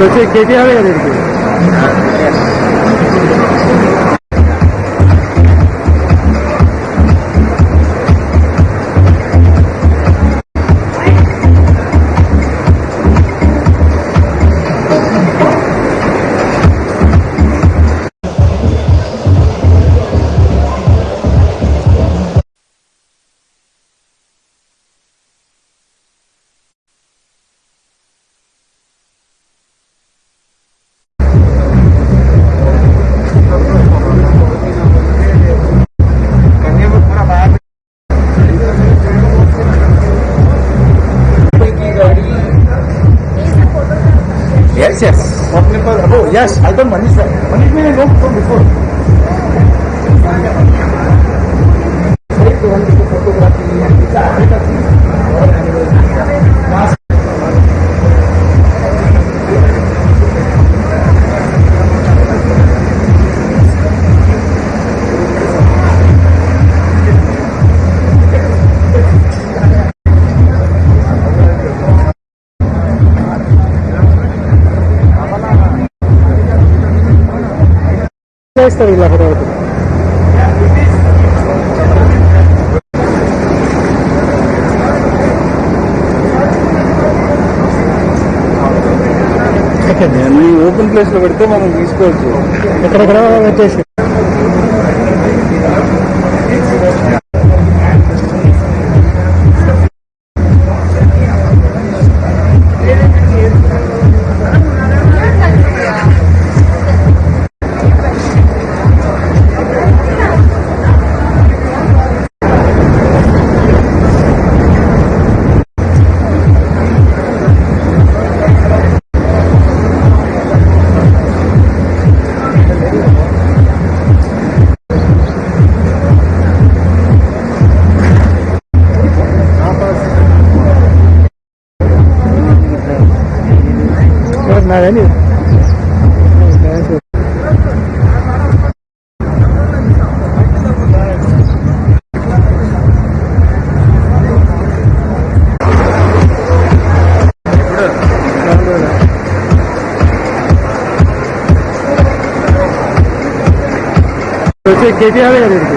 KG आवे का Yes, yes. Oh, yes. I don't Manish. Manish may know from before. ఇలా photo open place లో పెడితే మనం తీసుకోవచ్చు. ఎక్కడెక్కడ వచ్చేసి nada ni. केजी आवे का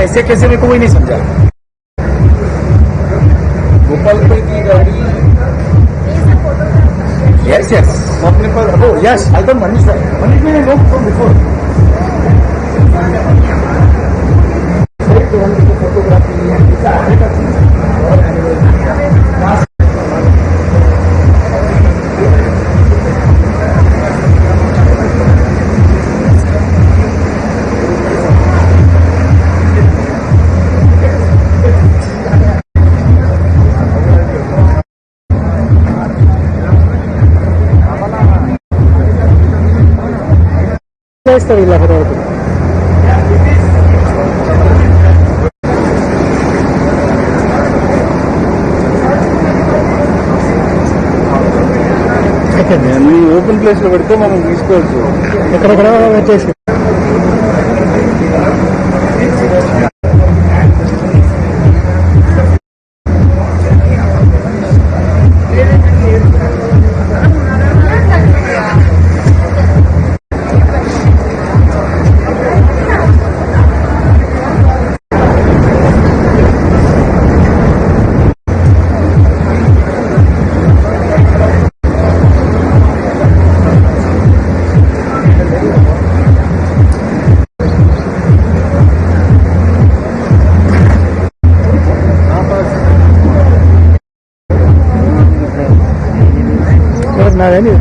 ऐसे कैसे मेरे को वही नहीं समझा। की गाड़ी. Yes, yes. अपने पास. Oh, yes. I thought Manish sir. Manish may know from before. చేస్తారు ఇలా తర్వాత అన్ని ఓపెన్ ప్లేస్ లో పెడితే మనం తీసుకోవచ్చు. ఎక్కడెక్కడ వచ్చేసి నాదని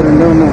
రెండో ఉన్నా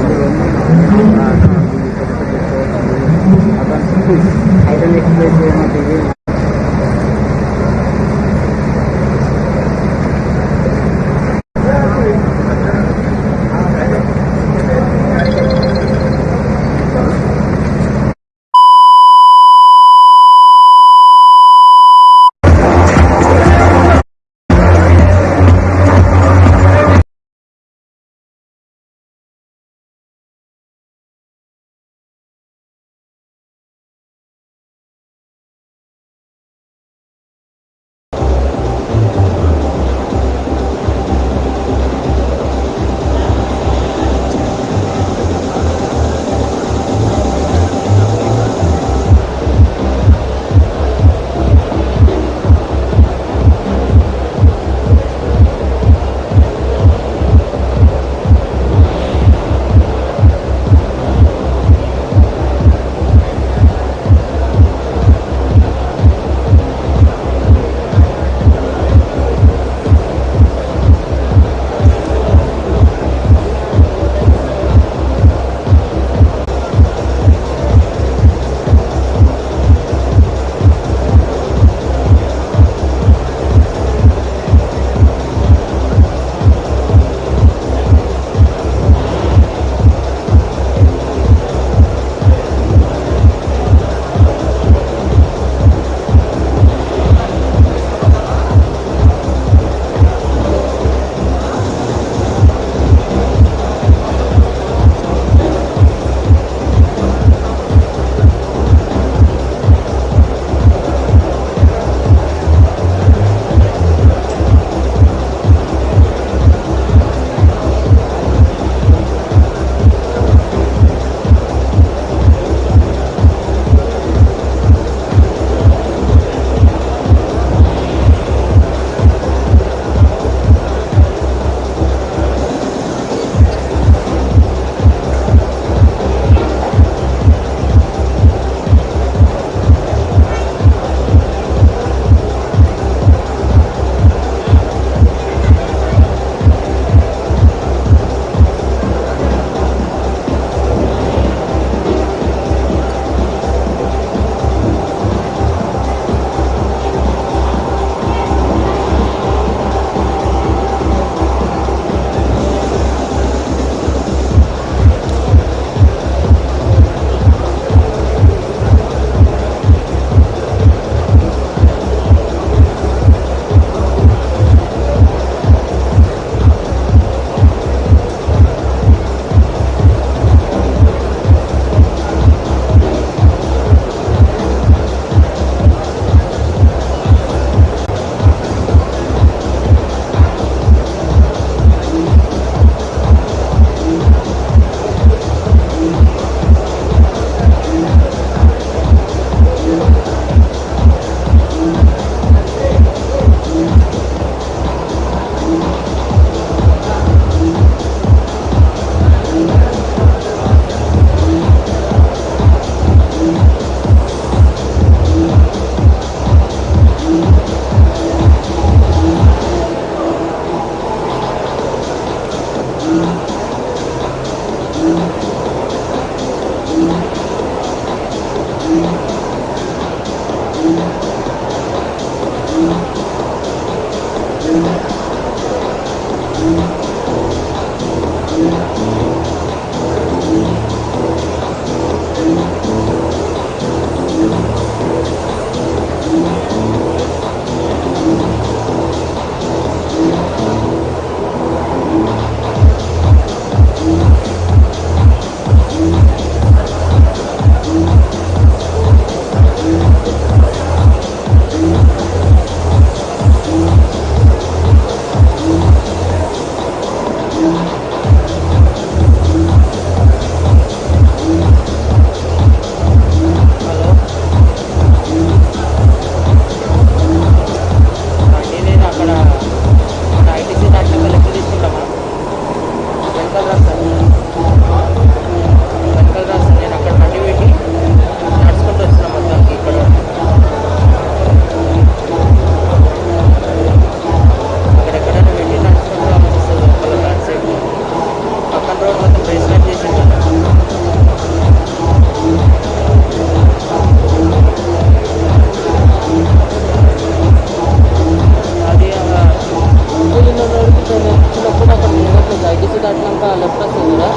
దాటినాక లెఫ్ట్ వస్తుంది కదా,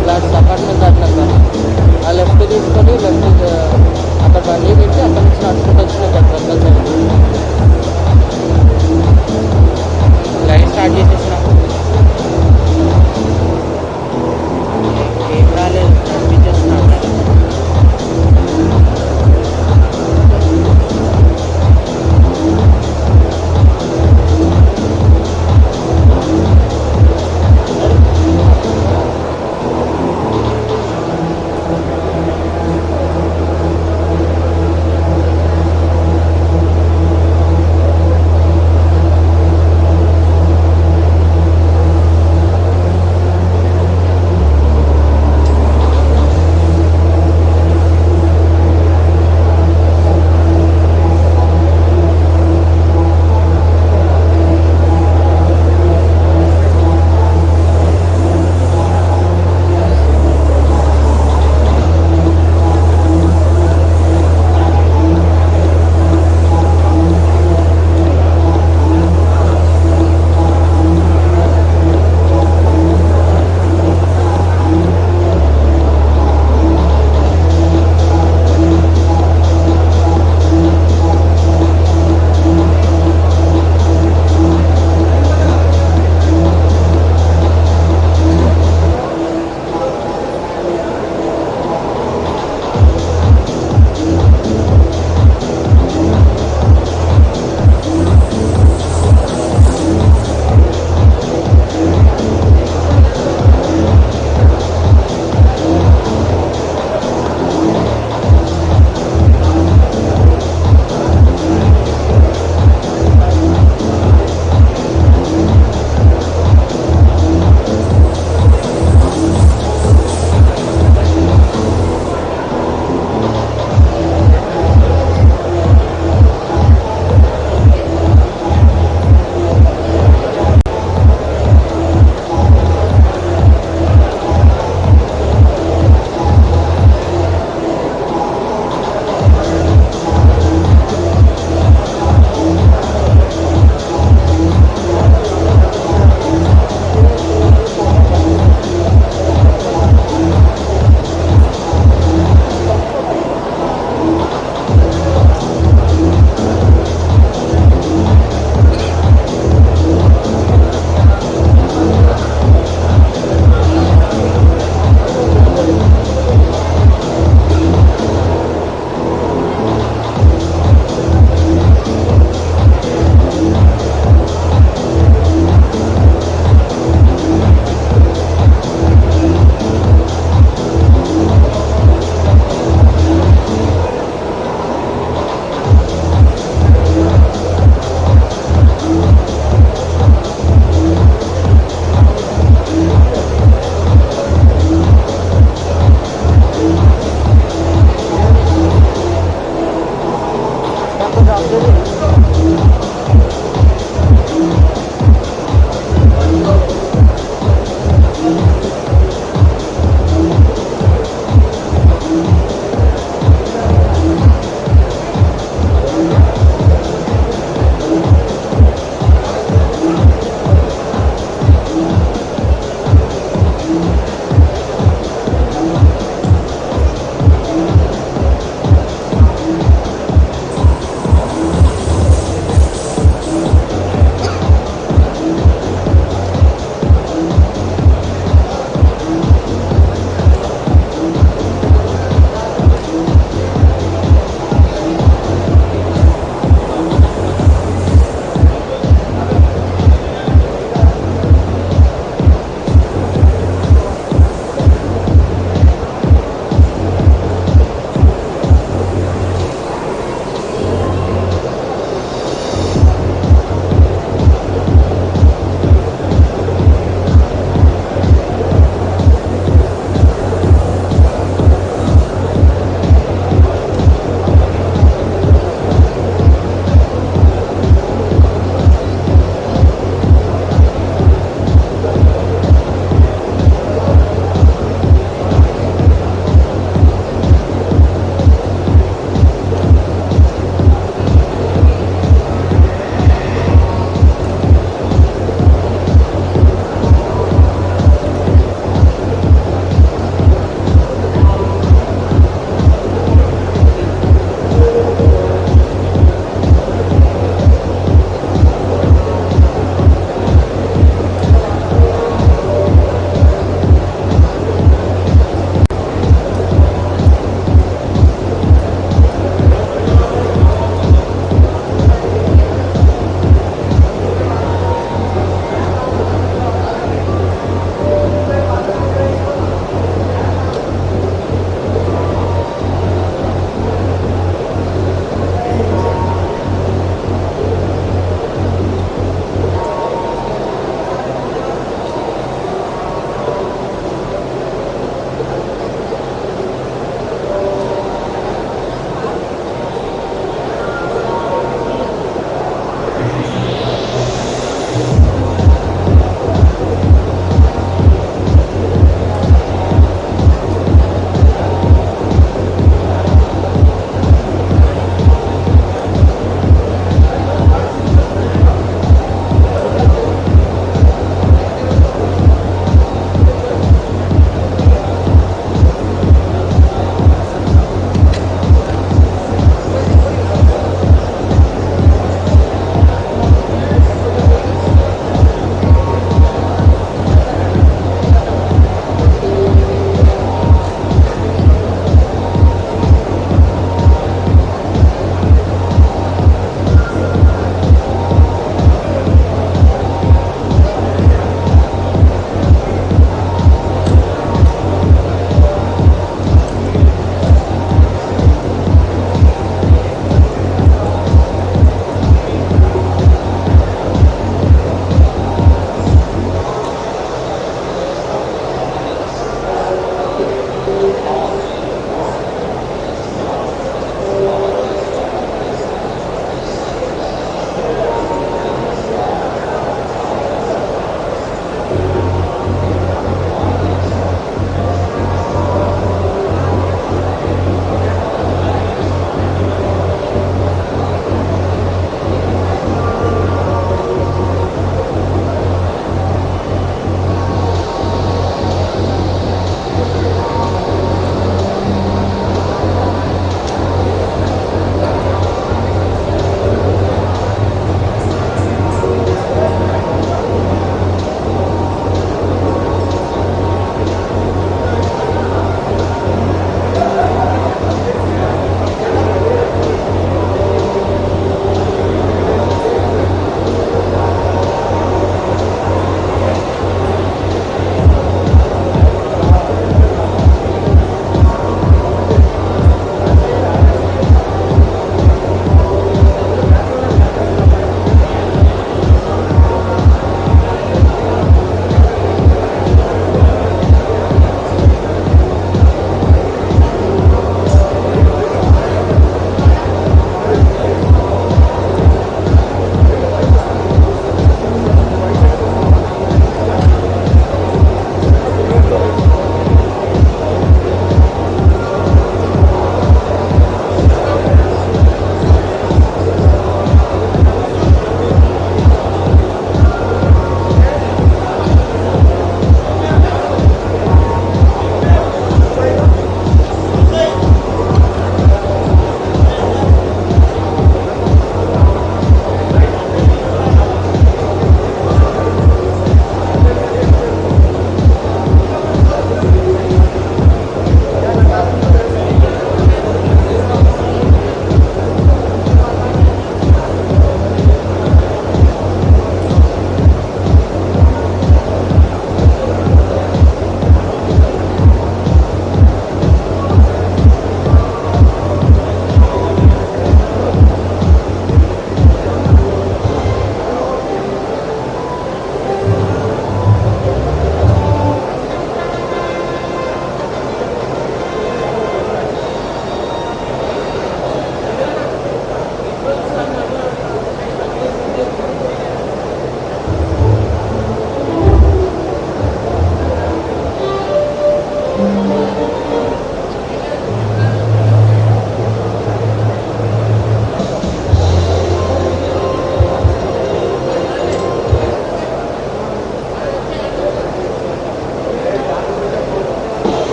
ఫ్లాట్స్ అపార్ట్మెంట్ దాటినాక ఆ లెఫ్ట్ తీసుకొని లెఫ్ట్ అక్కడ బండి పెట్టి అక్కడ నుంచి నడుచుకుంటూ వచ్చిన సర్కల్ సైడ్ లైన్ స్టార్ట్ చేసేసినాం. ఏం రాలేదు, నడిపించేస్తున్నాం.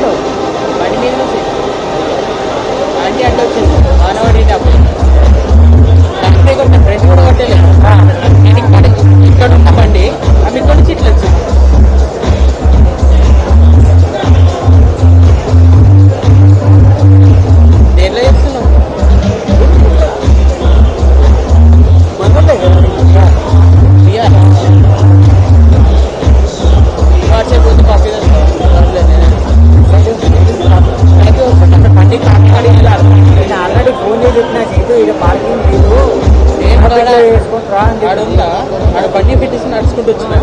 పడ్డావు బండి మీద నుంచి ఆంటీ అడ్డు వచ్చింది మానవాడి అప్పుడు బండి కొట్టిన ఫ్రెండ్ కూడా కొట్టలేదు నేను ఇక్కడ ఉన్న బండి ఆమె ఇక్కడ నుంచి ఇట్లా వచ్చింది దేంట్లో చేస్తున్నావు వాట్సాప్ పోతే కాపీ బండి కాపీ అడిగారు నేను ఆల్రెడీ ఫోన్ చేసి చెప్పినా చేతు ఇక్కడ పార్కింగ్ లేదు వేసుకొని రా అని ఆడుందా ఆడ బండి పెట్టేసి నడుచుకుంటూ వచ్చిన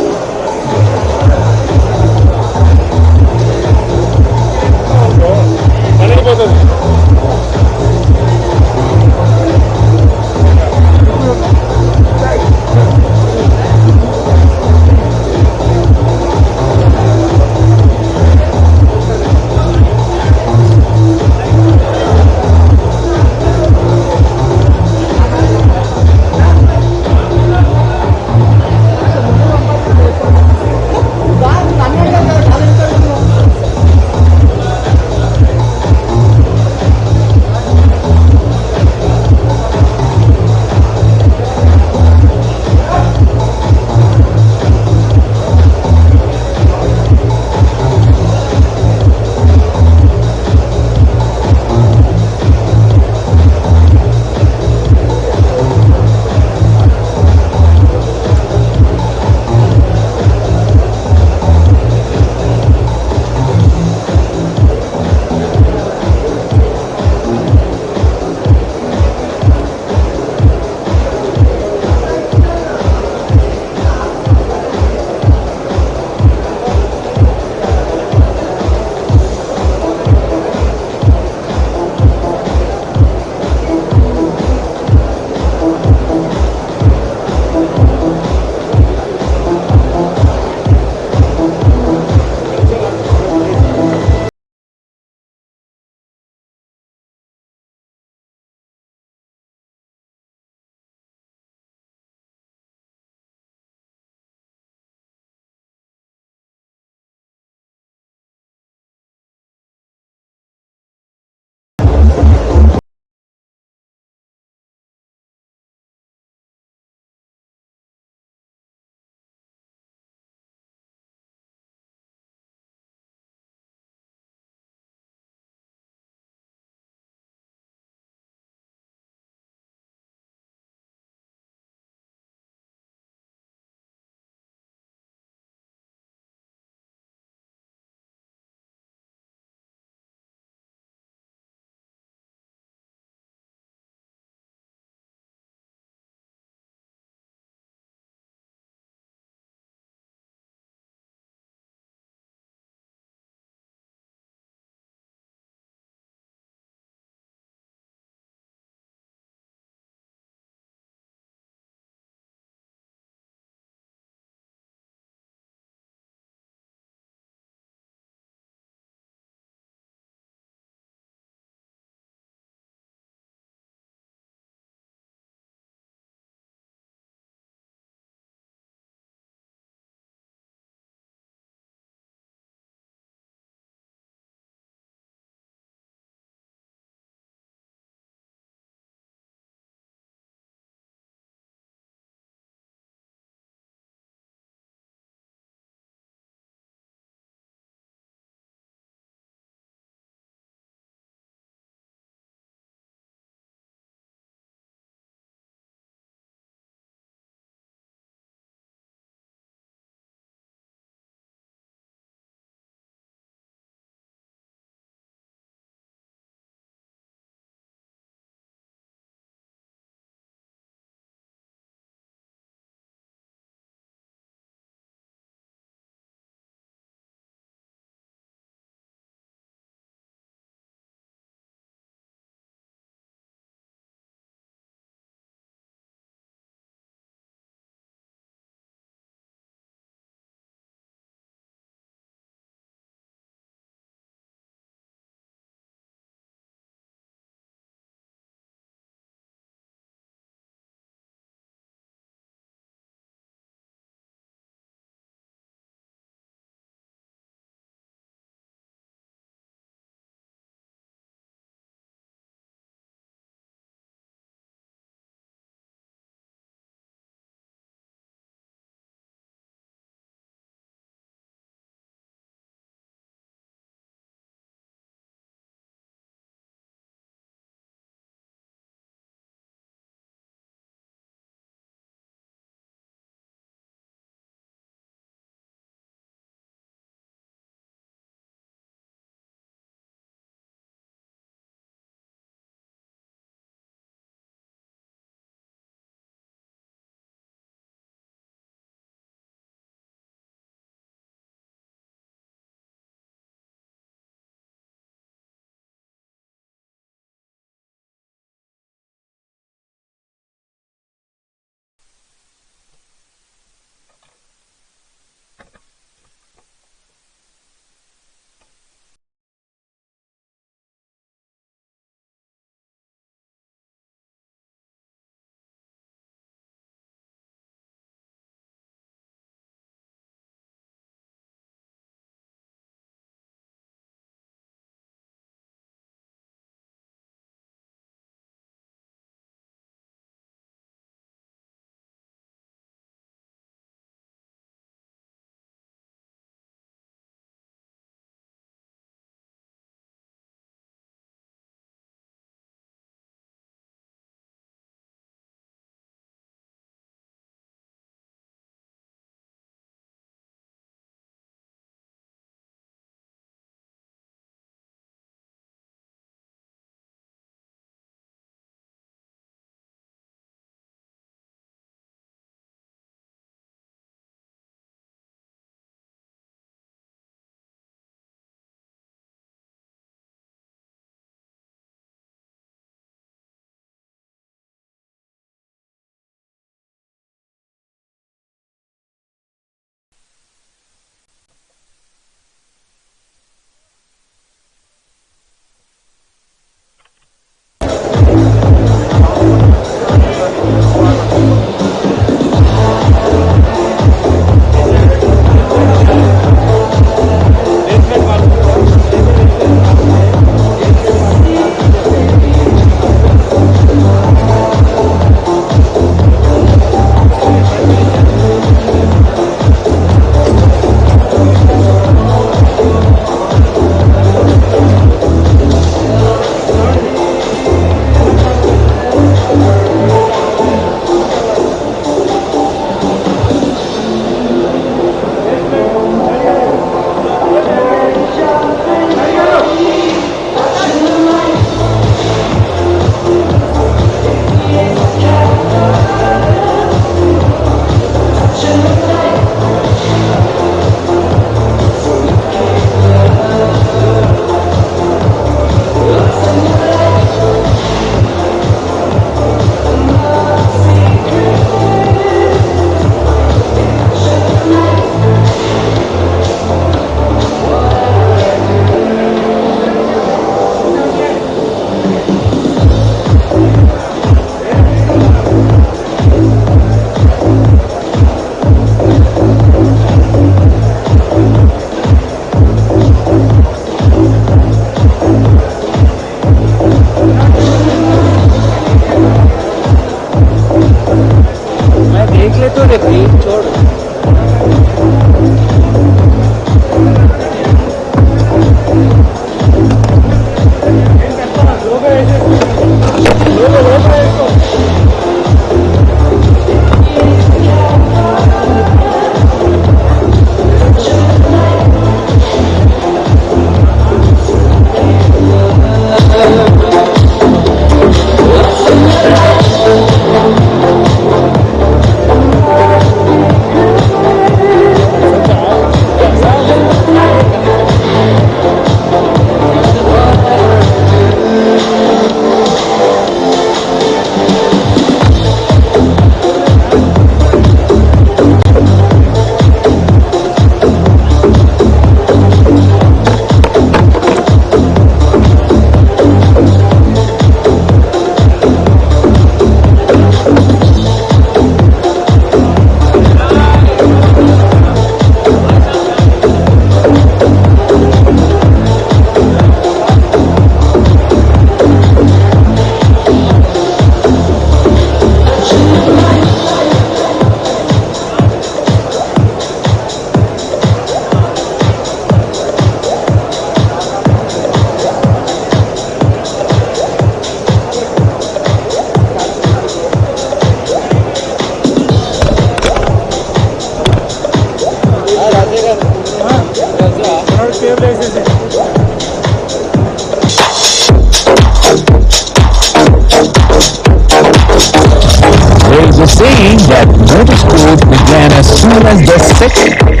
a saying that motorsport began as soon as the second.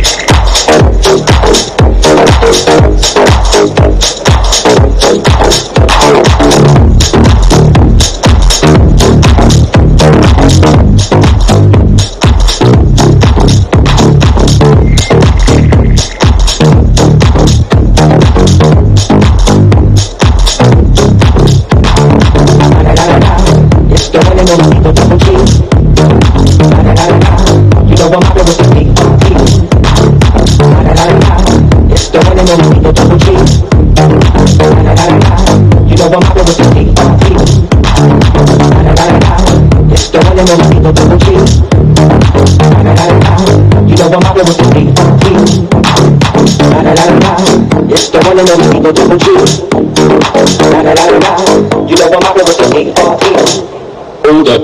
Hold up.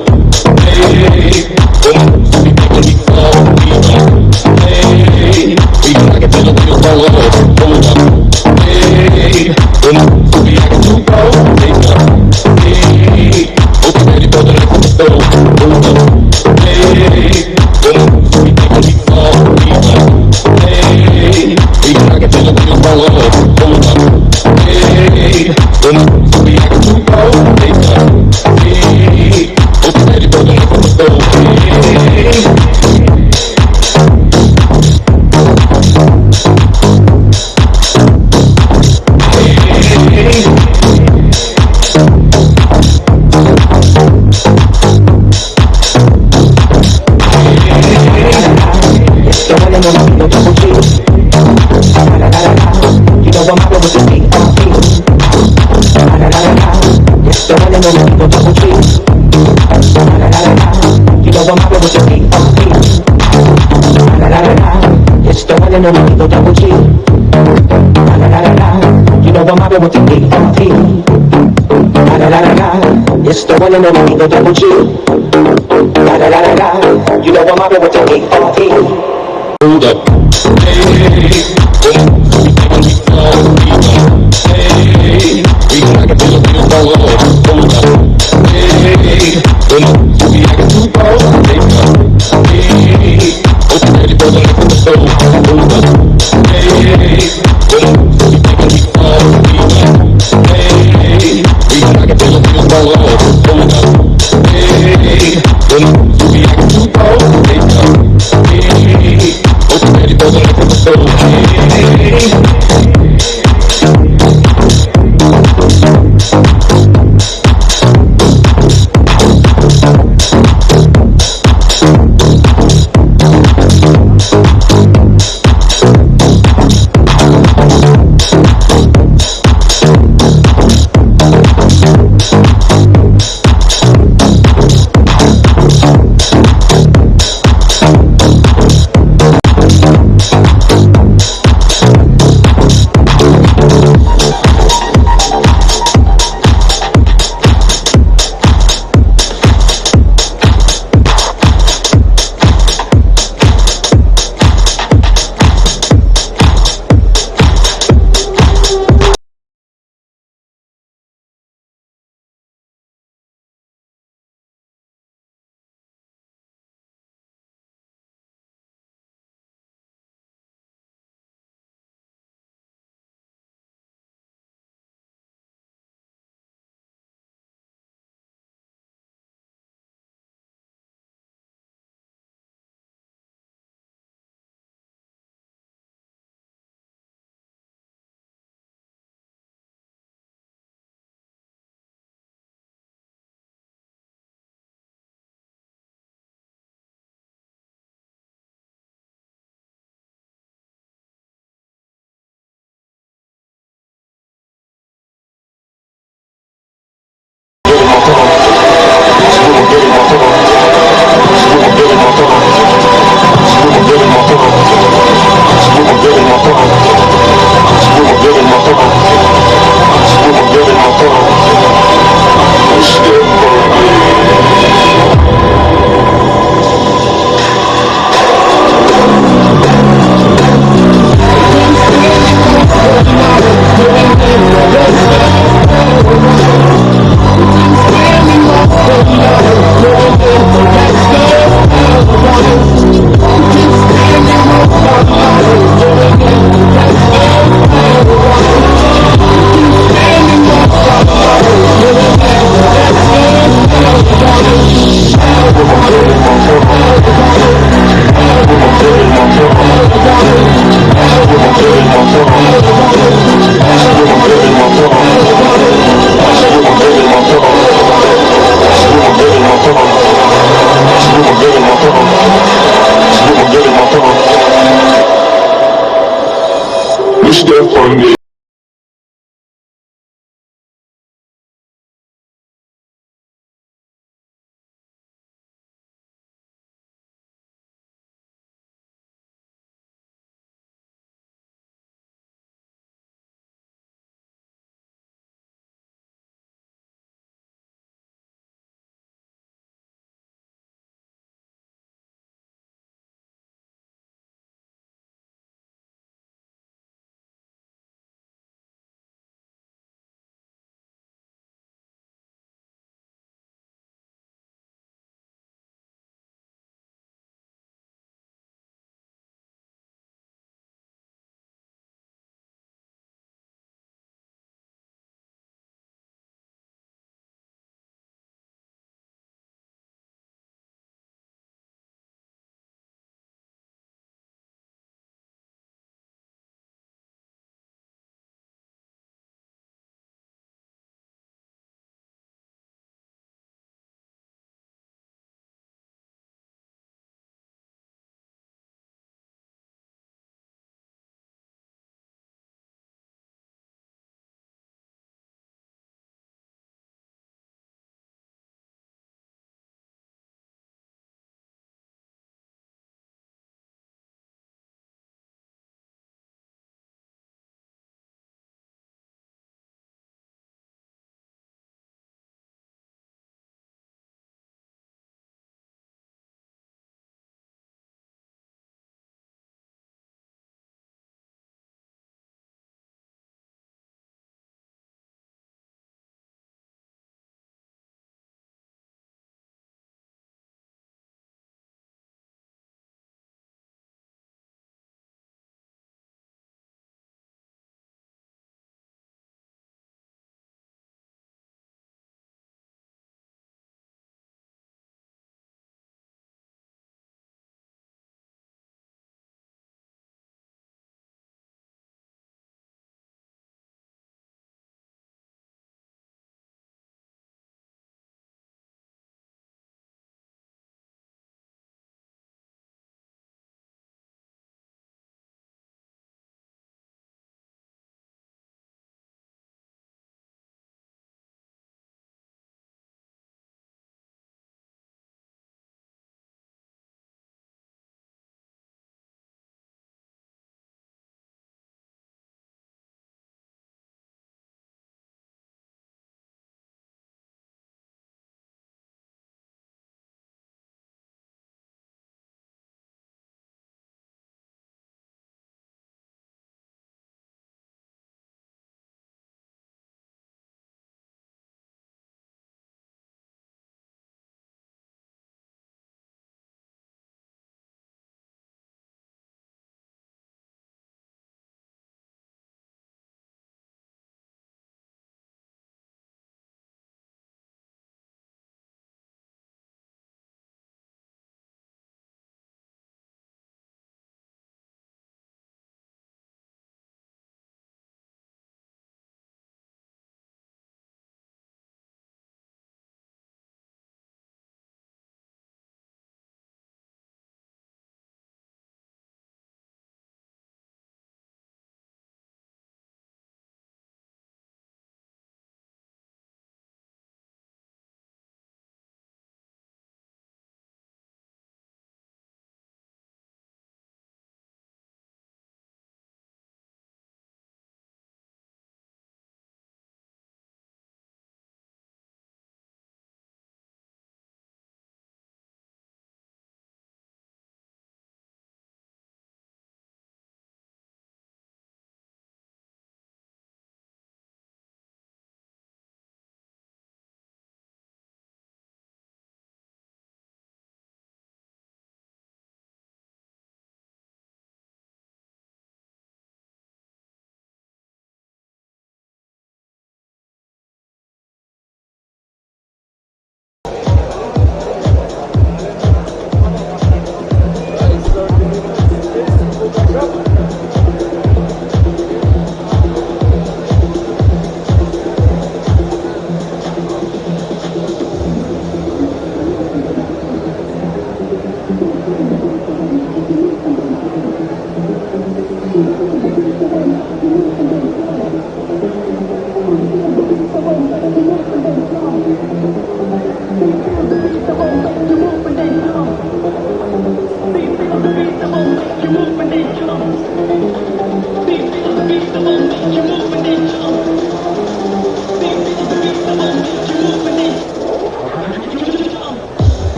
Hey, we making me fall. Hey, we like it till the wheels fall off. Hold up. Hey, we acting too cold. Take up. Hey, hope you ready for the next episode. Hold up. Hey, we making me fall. Hey, we like it till the wheels fall off. Hold up. Hey, we acting too cold. Take up. Hey, hope you ready for the next episode. It's the one and only the double G. La la la la la. You know I'm out with the A-R-E. Hold up. Hey, we taking me slow. Hey, we like it till the wheels fall off. Hold up. Hey, we acting too cold. Take up. Hey, hope you ready for the next episode. Hold up. Hey, we taking me slow. Hey, we like it till the wheels fall off. Hold up. Hey, we acting too cold. Take up. Hey, hope you ready for the next episode. Hey.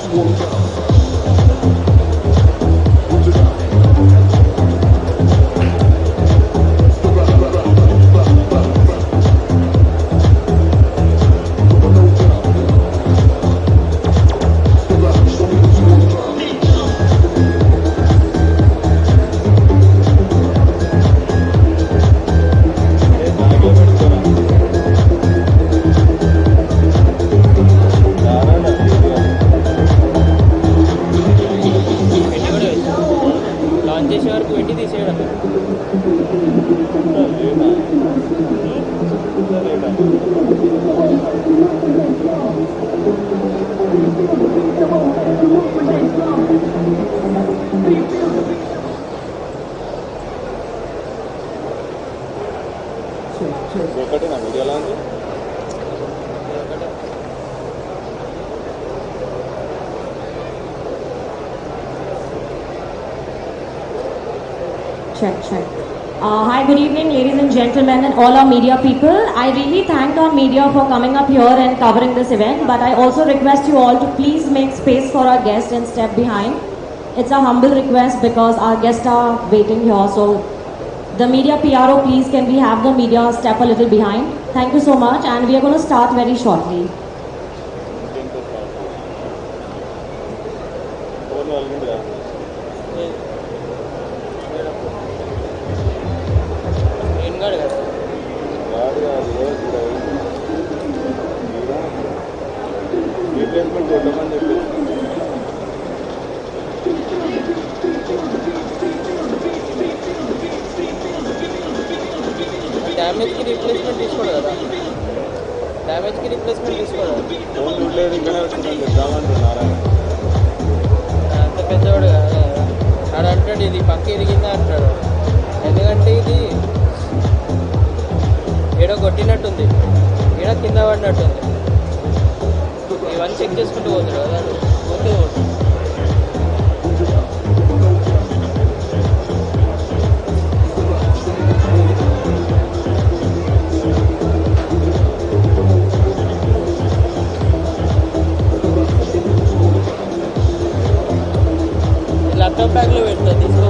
Check. Hi, good evening, ladies and gentlemen, and all our media people. I really thank our media for coming up here and covering this event, but I also request you all to please make space for our guests and step behind. It's a humble request because our guests are waiting here. So, the media PRO, please, can we have the media step a little behind? Thank you so much, and we are going to start very shortly. Damage కి replacement తీసుకోడు కదా, damage కి replacement తీసుకోడు. అంత పెద్దవాడు కదా, ఆడ అంటాడు ఇది పక్క ఇరిగిందా అంటాడు. ఎందుకంటే ఇది ఏడో కొట్టినట్టుంది, ఏడో కింద పడినట్టుంది. ఇవన్నీ చెక్ చేసుకుంటూ పోతాడు కదా పోతూ. ల్యాప్టాప్ బ్యాగ్లో పెడతా, తీసుకో.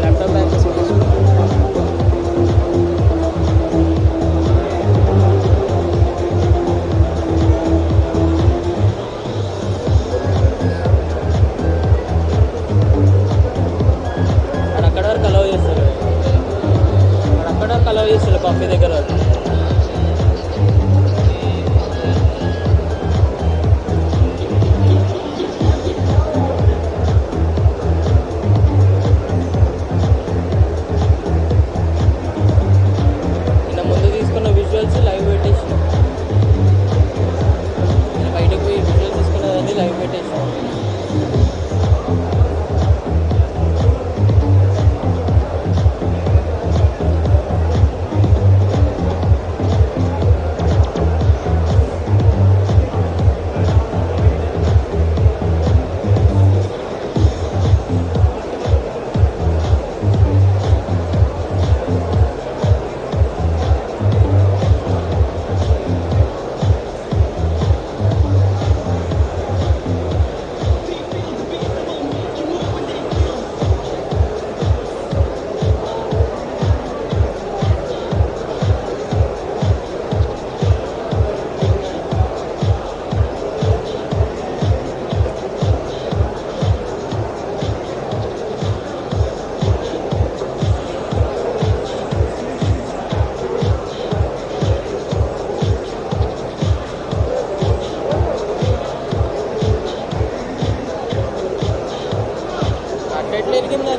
ల్యాప్టాప్ బ్యాగ్ అక్కడ వరకు అలౌ చేస్తారు, అక్కడ వరకు అలౌ చేస్తారు కాఫీ దగ్గర వరకు. లైవ్ పెట్టేసి బయటకు పోయి విజువల్ తీసుకున్నదాన్ని లైవ్ పెట్టేసి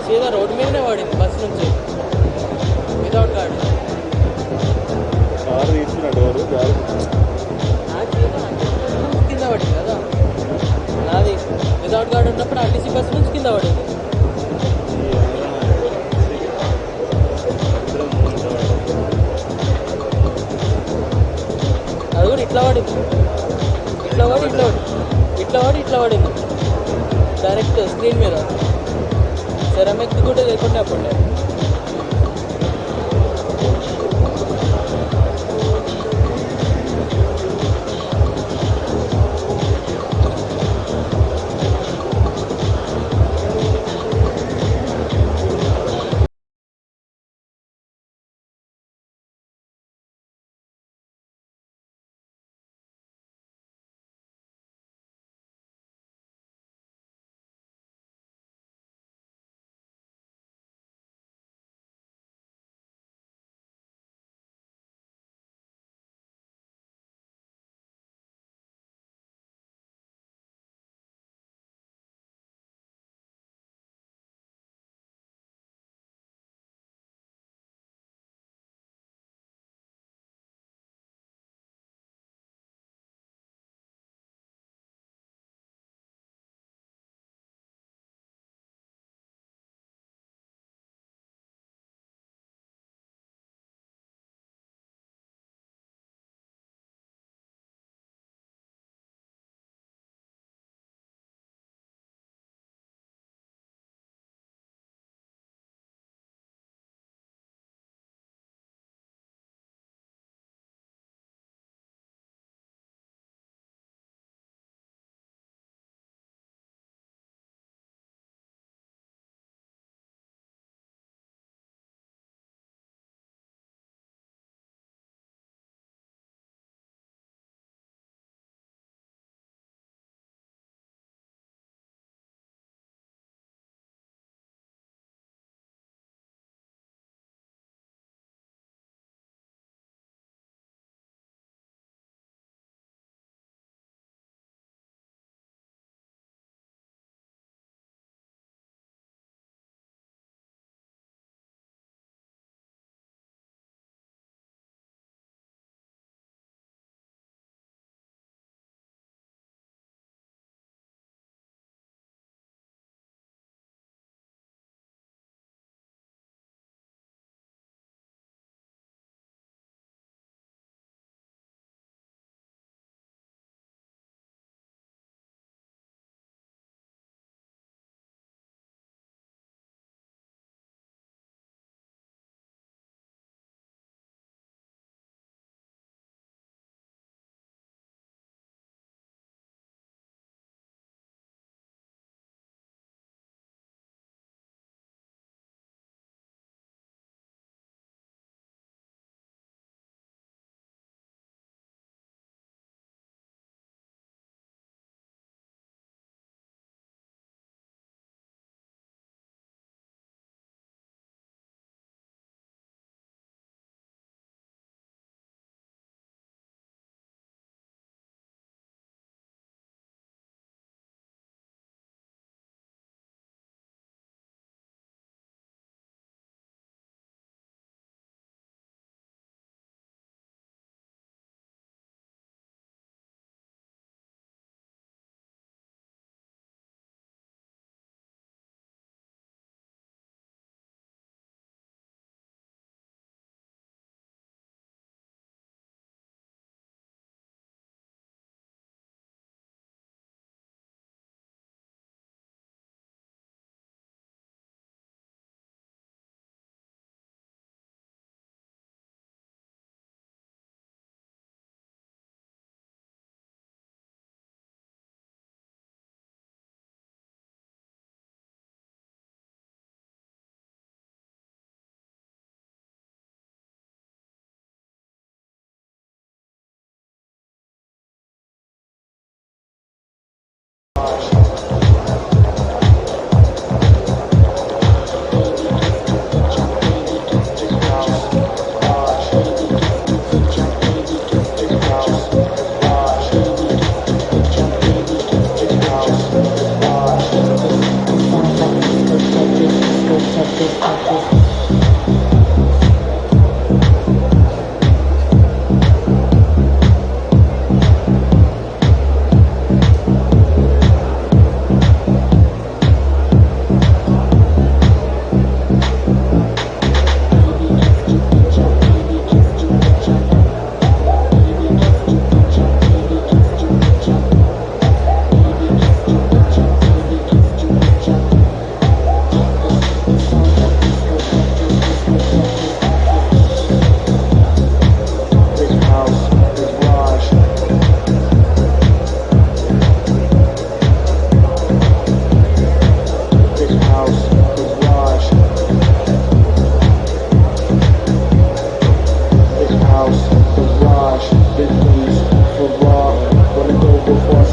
సీదా రోడ్డు మీదనే పడింది బస్ నుంచి వితౌట్ గార్డ్. కింద పడింది కదా నాది, వితౌట్ గార్డ్ ఉన్నప్పుడు ఆర్టీసీ బస్ నుంచి కింద పడింది. అది కూడా ఇట్లా పడింది, ఇట్లా పడింది డైరెక్ట్ స్క్రీన్ మీద. సెరామిక్ కూడా లేకుండా అప్పుడు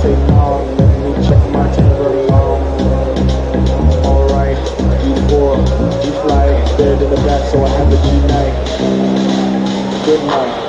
say no. Let me check my temper. Alright, G4, G fly, dead in the back, so I have a G night. Good night.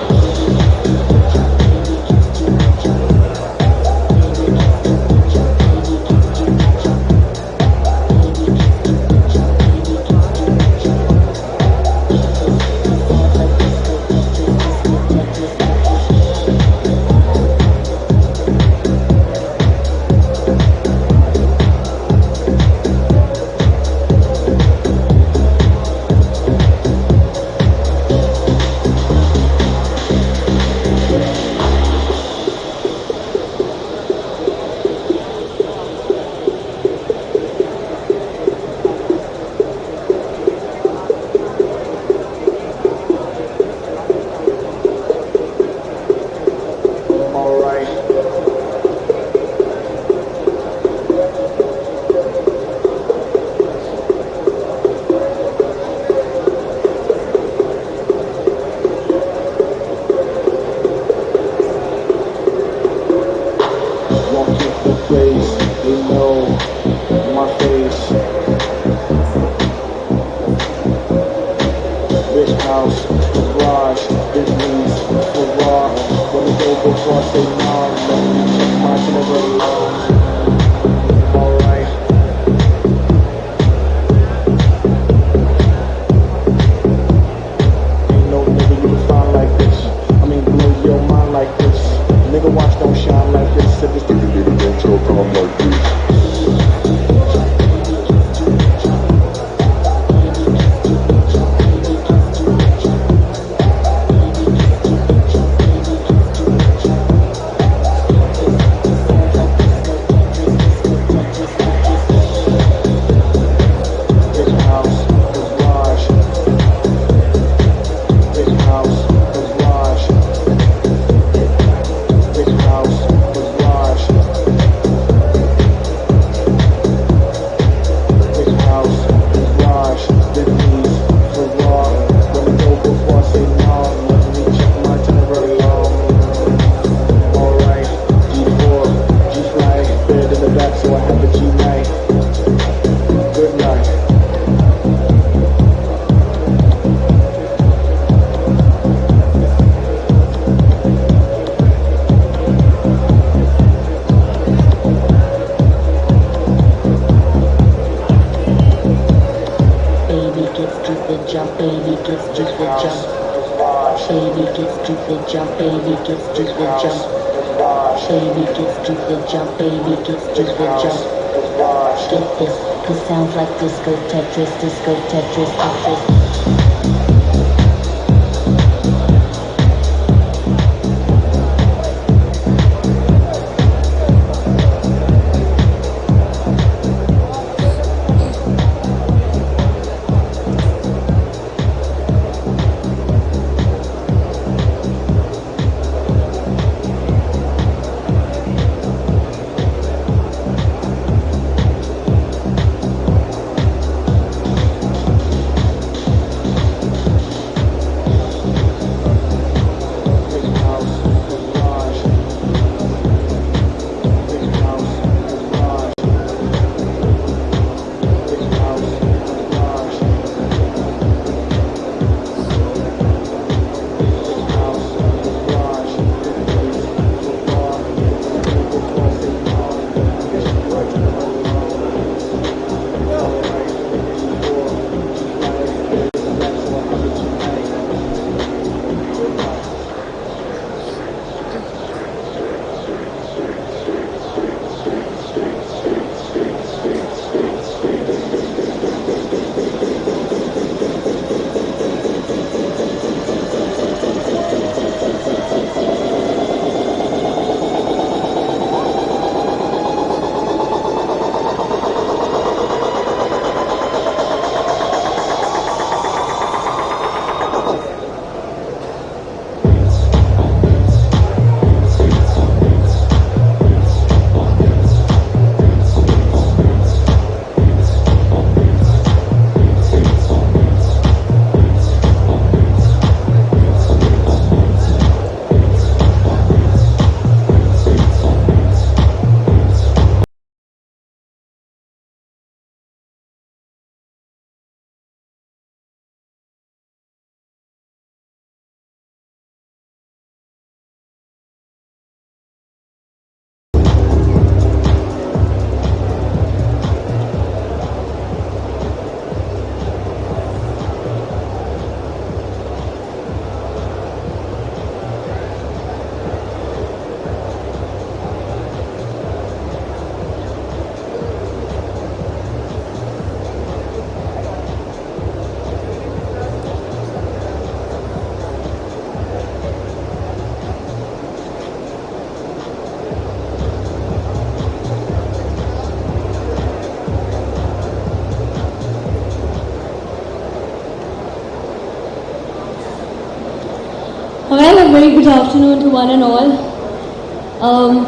good afternoon to one and all.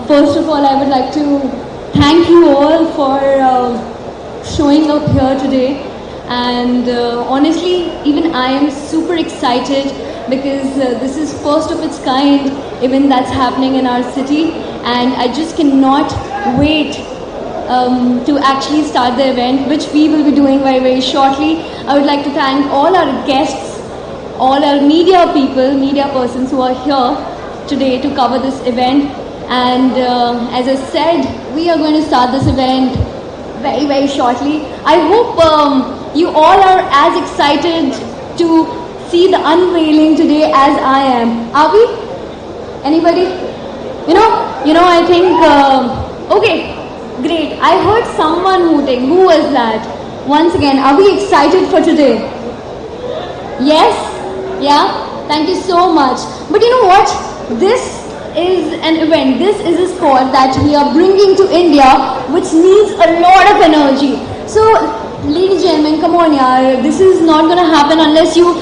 First of all, I would like to thank you all for showing up here today. And honestly, even I am super excited because this is first of its kind event that's happening in our city, and I just cannot wait to actually start the event, which we will be doing very, very shortly. I would like to thank all our guests, all our media people, media persons who are here today to cover this event. And as I said, we are going to start this event very, very shortly. I hope you all are as excited to see the unveiling today as I am. Are we? Anybody? You know, I think, okay, great. I heard someone hooting. Who was that? Once again, are we excited for today? Yes? Yeah? Thank you so much. But you know what? This is an event, this is a sport that we are bringing to India, which needs a lot of energy. So, ladies and gentlemen, come on yaar, this is not gonna happen unless you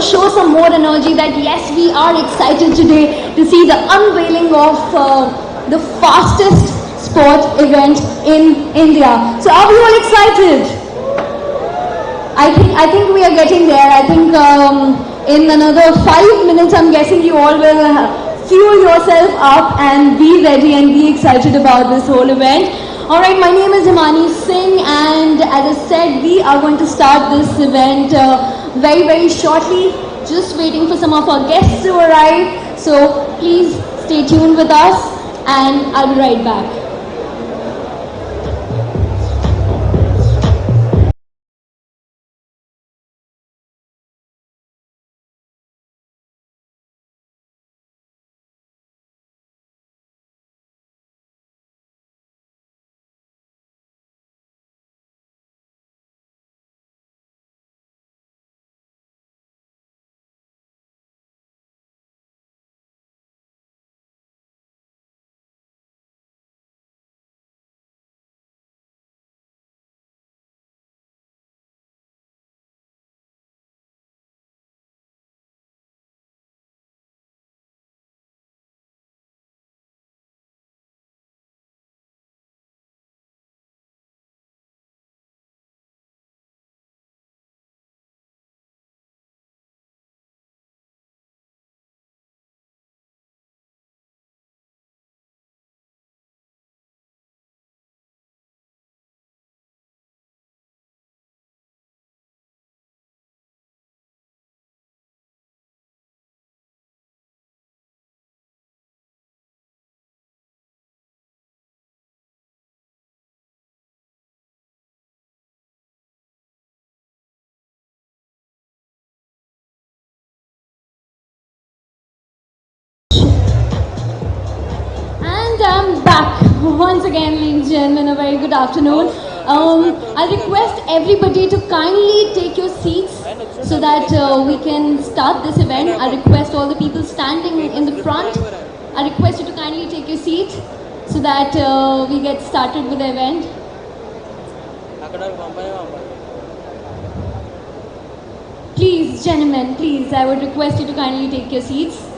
show some more energy that yes, we are excited today to see the unveiling of the fastest sport event in India. So are we all excited? I think we are getting there. I think in another 5 minutes, I'm guessing you all will fuel yourself up and be ready and be excited about this whole event. Alright, my name is Anjani Singh, and as I said, we are going to start this event very, very shortly. Just waiting for some of our guests to arrive. So please stay tuned with us, and I'll be right back. I'm back once again, ladies and gentlemen. A very good afternoon. I request everybody to kindly take your seats so that we can start this event. I request all the people standing in the front, I request you to kindly take your seats so that we get started with the event. Please, gentlemen, please, I would request you to kindly take your seats.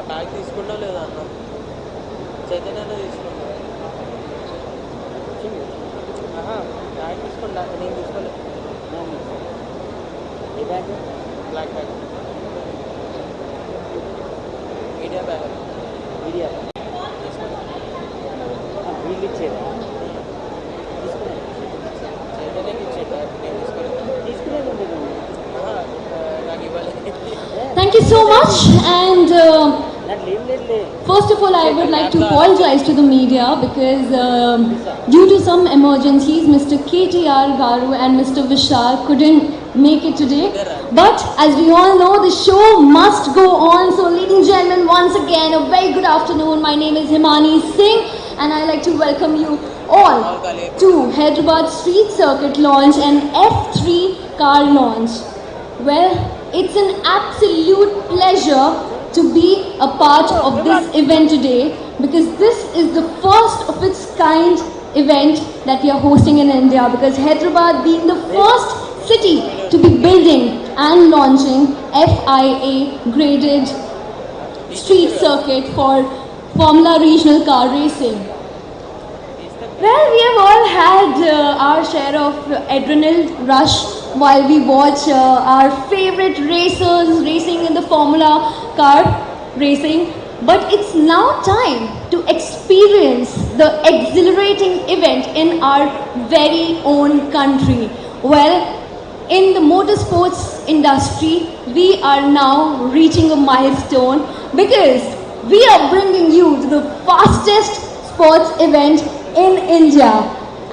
Bag తీసుకున్నా లేదా అన్న చైతన్యనే తీసుకున్నా bag తీసుకున్నా నేను తీసుకోలేదు ఏ bag black bag media bag media వీళ్ళు ఇచ్చేదా చైతన్యకి ఇచ్చేదా నేను తీసుకోలేదు నాకు ఇవ్వలేదు. Thank you so much, and First of all, I would like to apologize to the media because due to some emergencies, Mr. KTR Garu and Mr. Vishal couldn't make it today. But as we all know, the show must go on. So ladies and gentlemen, once again, a very good afternoon. My name is Himani Singh and I'd like to welcome you all to Hyderabad Street Circuit launch and F3 car launch. Well, it's an absolute pleasure to be a part of this event today because this is the first of its kind event that we are hosting in India, because Hyderabad being the first city to be building and launching FIA graded street circuit for Formula Regional Car Racing. Well, we have all had our share of adrenaline rush while we watch our favorite racers racing in the Formula car racing. But it's now time to experience the exhilarating event in our very own country. Well, in the motorsports industry, we are now reaching a milestone because we are bringing you to the fastest sports event in India.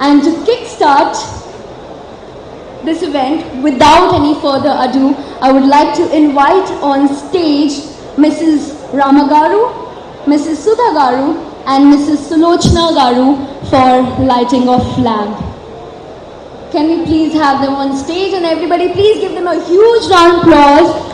And to kickstart this event, without any further ado, I would like to invite on stage Mrs. Ramagaru, Mrs. Sudha Garu and Mrs. Sulochna Garu for lighting of lamp. Can we please have them on stage, and everybody please give them a huge round of applause.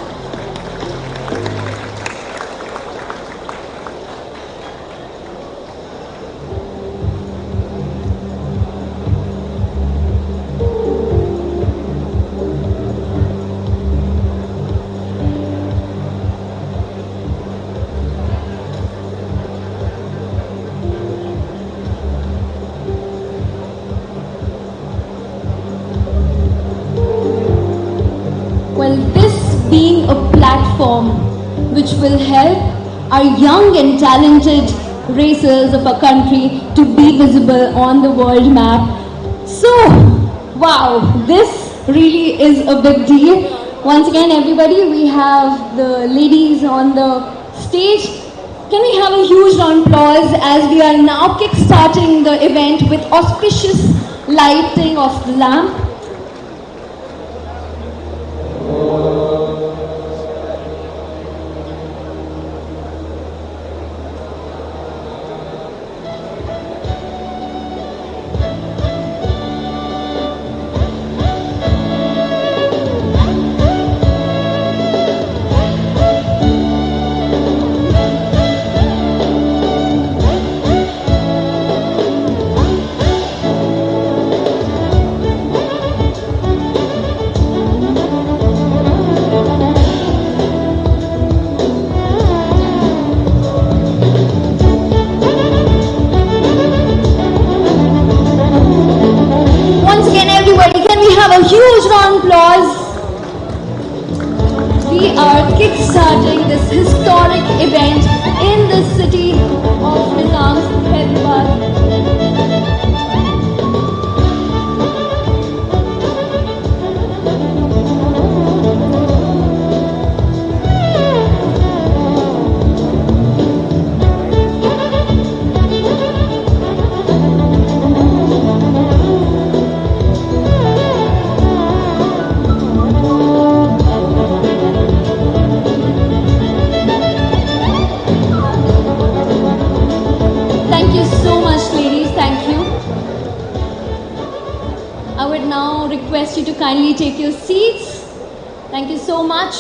Well, this being a platform which will help our young and talented racers of our country to be visible on the world map. So, wow, this really is a big deal. Once again, everybody, we have the ladies on the stage. Can we have a huge round of applause as we are now kick-starting the event with auspicious lighting of the lamp. A huge round of applause. We are kick-starting this historic event in the city of Nizam's Hyderabad. Request you to kindly take your seats. Thank you so much.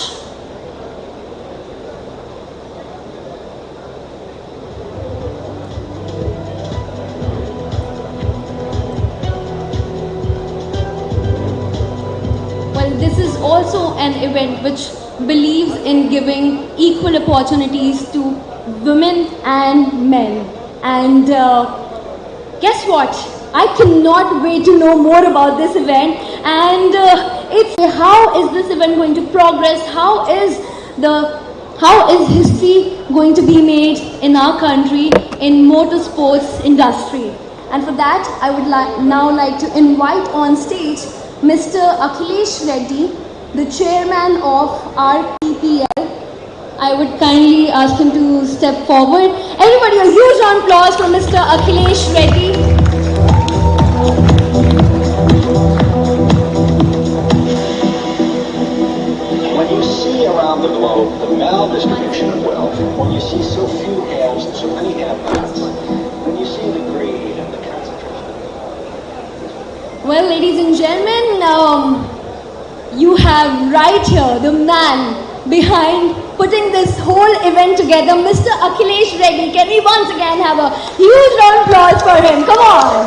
Well, this is also an event which believes in giving equal opportunities to women and men. And guess what? I cannot wait to know more about this event, and it's how is this event going to progress? How is history going to be made in our country in motorsports industry? And for that, I would now like to invite on stage Mr. Akhilesh Reddy, the chairman of RTPL, I would kindly ask him to step forward. Everybody, a huge round of applause for Mr. Akhilesh Reddy. When you see around the globe the maldistribution of wealth, when you see so few haves and so many have-nots, when you see the greed and the concentration. Well, ladies and gentlemen, you have right here the man behind putting this whole event together, Mr. Akhilesh Reddy. Can we once again have a huge round of applause for him? Come on.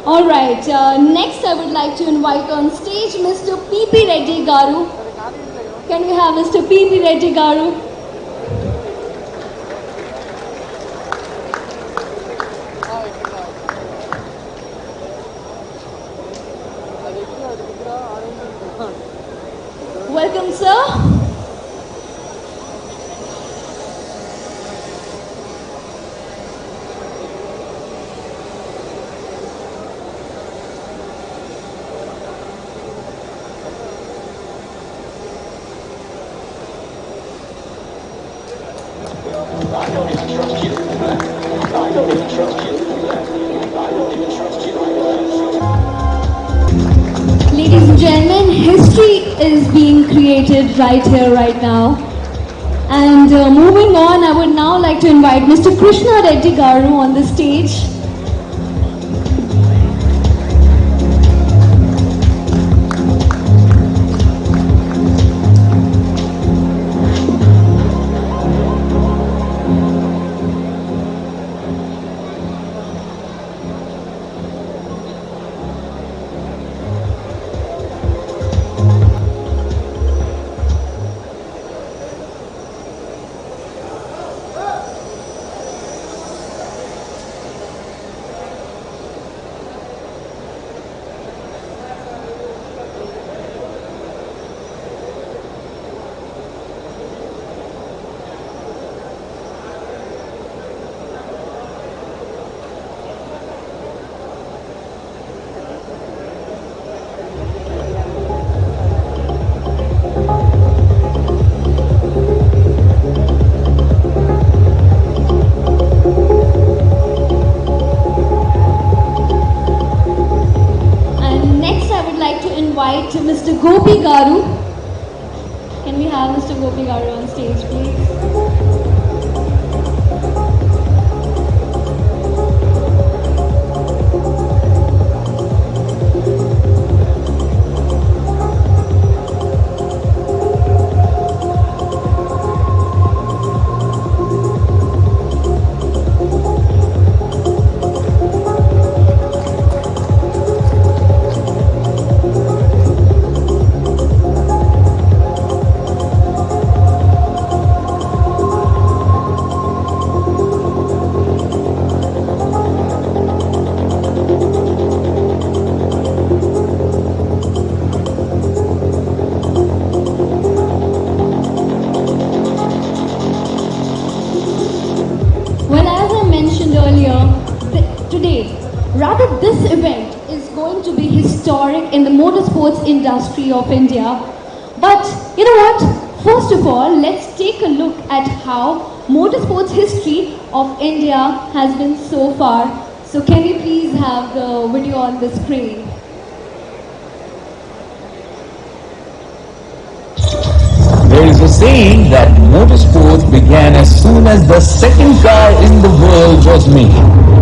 All right, next I would like to invite on stage Mr. P.P. Reddy Garu. Can we have Mr. P.P. Reddy Garu? Welcome, sir. I don't even trust you. I don't even trust you. I don't even trust you. Ladies and gentlemen, history is being created right here, right now. And moving on, I would now like to invite Mr. Krishna Reddy Garu on the stage. Mr. Gopi Garu. Can we have Mr. Gopi Garu on stage, please? This event is going to be historic in the motorsports industry of India. But you know what? First of all, let's take a look at how motorsports history of India has been so far. So can we please have the video on the screen? There is a saying that motorsports began as soon as the second car in the world was made.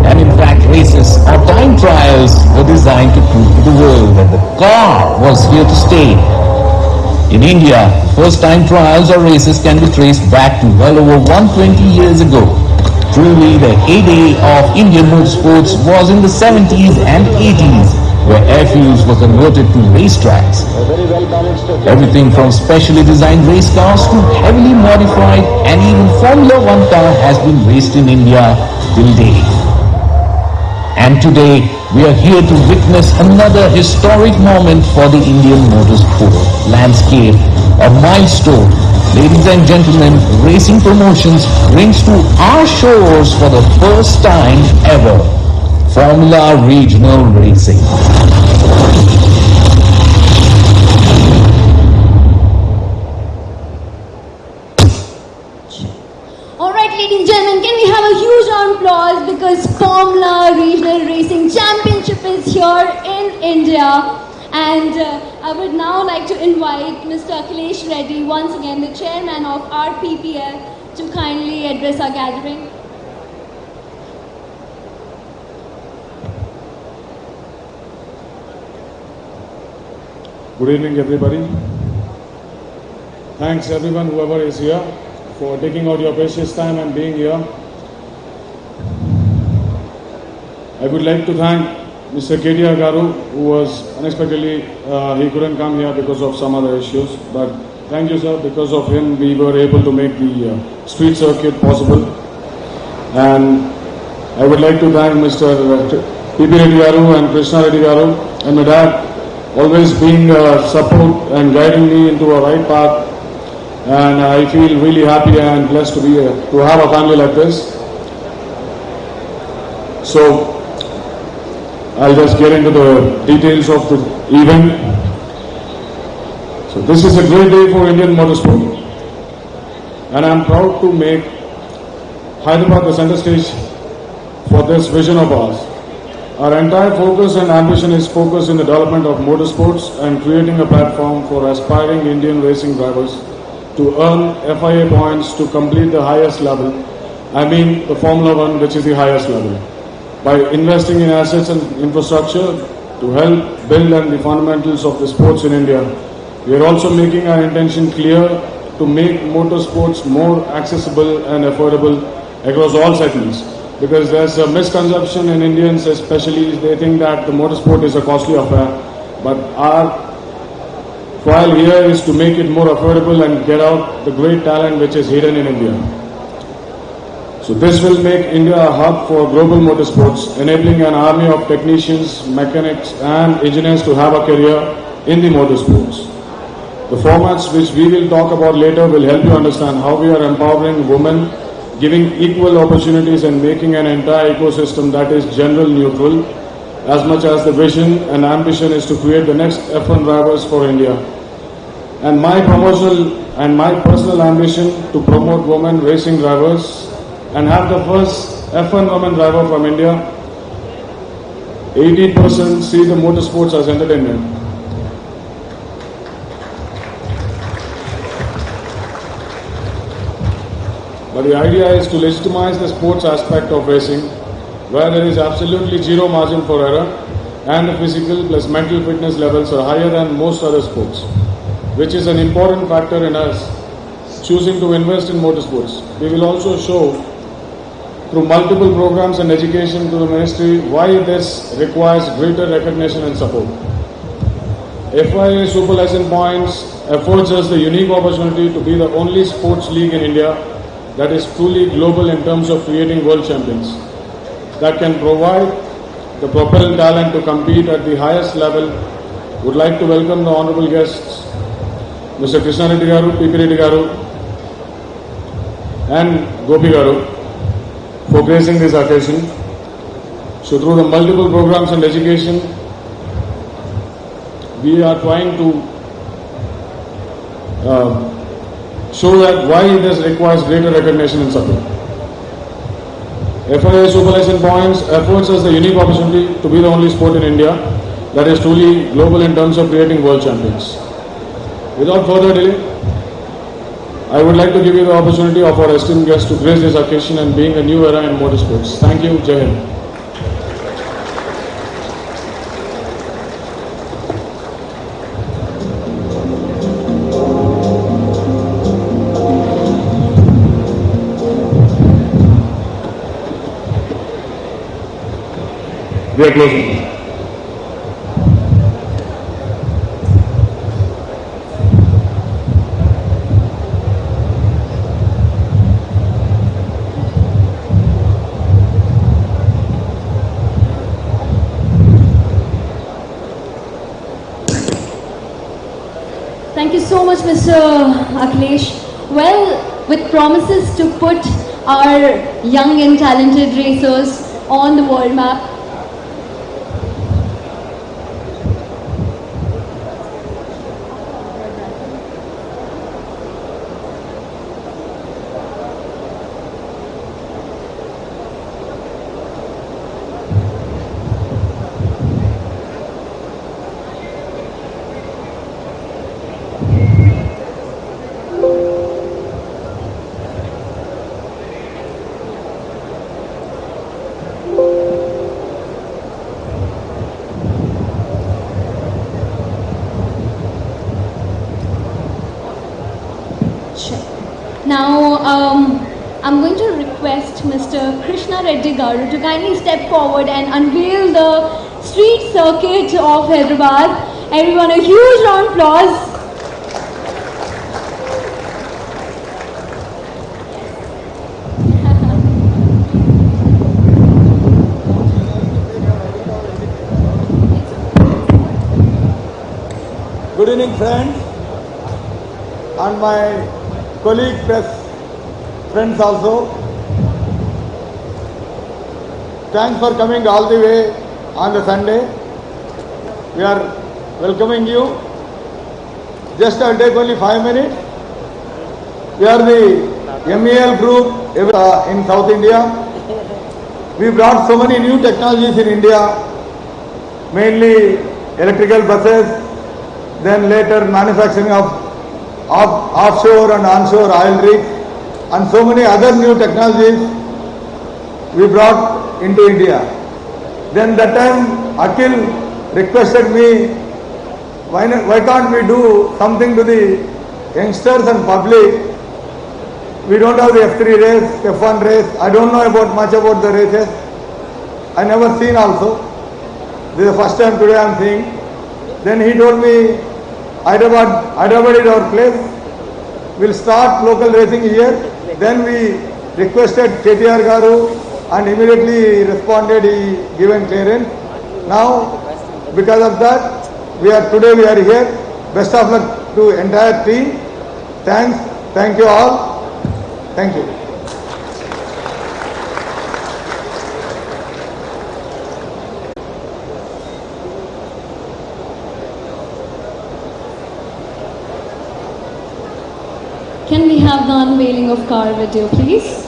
And in fact, races or time trials were designed to prove to the world that the car was here to stay. In India, first time trials or races can be traced back to well over 120 years ago. Truly, the heyday of Indian motorsports was in the 70s and 80s, where airfields were converted to racetracks. Everything from specially designed race cars to heavily modified and even Formula One car has been raced in India till date. And today, we are here to witness another historic moment for the Indian motorsport landscape, a milestone. Ladies and gentlemen, Racing Promotions brings to our shores for the first time ever Formula Regional Racing. Alright, ladies and gentlemen, can we have a huge round of applause because Formula Regional Racing Championship is here in India. And I would now like to invite Mr. Akhilesh Reddy, once again the chairman of RPPL, to kindly address our gathering. Good evening, everybody. Thanks everyone, whoever is here, for taking out your precious time and being here. I would like to thank Mr. KTR Garu, who was unexpectedly, he couldn't come here because of some other issues. But thank you, sir. Because of him, we were able to make the street circuit possible. And I would like to thank Mr. PP Reddy Garu and Krishna Reddy Garu and my dad, always being support and guiding me into a right path. And I feel really happy and blessed to be to have a family like this. So I'll just get into the details of the event. So this is a great day for Indian motorsport, and I'm proud to make Hyderabad the center stage for this vision of ours. Our entire focus and ambition is focused in the development of motorsports and creating a platform for aspiring Indian racing drivers to earn FIA points to complete the highest level. I mean the Formula One, which is the highest level. By investing in assets and infrastructure to help build on the fundamentals of the sports in India, we are also making our intention clear to make motorsports more accessible and affordable across all segments. Because there's a misconception in Indians, especially they think that the motorsport is a costly affair. But our trial here is to make it more affordable and get out the great talent which is hidden in India. So this will make India a hub for global motorsports, enabling an army of technicians, mechanics and engineers to have a career in the motorsports. The formats which we will talk about later will help you understand how we are empowering women, giving equal opportunities and making an entire ecosystem that is gender neutral, as much as the vision and ambition is to create the next F1 drivers for India. And my promotional and my personal ambition to promote women racing drivers and have the first F1 woman driver from India. 80% see the motorsports as entertainment. But the idea is to legitimize the sports aspect of racing, where there is absolutely zero margin for error and the physical plus mental fitness levels are higher than most other sports, which is an important factor in us choosing to invest in motorsports. We will also show through multiple programs and education to the ministry why this requires greater recognition and support. FIA Super License Points affords us the unique opportunity to be the only sports league in India that is truly global in terms of creating world champions, that can provide the propel talent to compete at the highest level. Would like to welcome the honorable guests, Mr. Krishna Reddy Garu, PP Reddy Garu and Gopi Garu, for gracing this occasion. So through the multiple programs and education, we are trying to show that why this requires greater recognition and support. FIA Super License Points affords us the unique opportunity to be the only sport in India that is truly global in terms of creating world champions. Without further delay, I would like to give you the opportunity of our esteemed guests to grace this occasion and being a new era in motorsports. Thank you. Jai Hind. We are closing. Thank you so much, Mr. Akhilesh. Well, with promises to put our young and talented racers on the world map, I'm going to request Mr. Krishna Reddy Garu to kindly step forward and unveil the street circuit of Hyderabad. Everyone, a huge round of applause. Good evening, friends, and my colleague press friends also. Thanks for coming all the way on the Sunday. We are welcoming you. Just I'll take only 5 minutes. We are the MEL group in South India. We brought so many new technologies in India, mainly electrical buses, then later manufacturing of offshore and onshore oil rigs, and so many other new technologies we brought into India. Then that time Akhil requested me, why can't we do something to the youngsters and public? We don't have the F3 race, F1 race. I don't know much about the races. I never seen also. This is the first time today I am seeing. Then he told me, Hyderabad is our place. We'll start local racing here. Then we requested KTR Garu and immediately he responded, he given clearance. Now, because of that, today we are here. Best of luck to entire team. Thanks. Thank you all. Thank you. Can we have the unveiling of car video, please?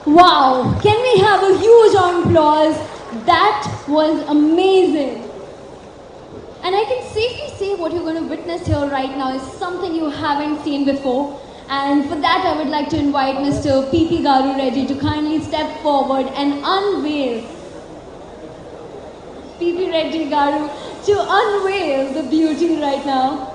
Wow, can we have a huge round of applause? That was amazing. And I can safely say what you're going to witness here right now is something you haven't seen before. And for that, I would like to invite Mr. PP Garu Reddy to kindly step forward and unveil PP Reddy Garu to unveil the beauty right now.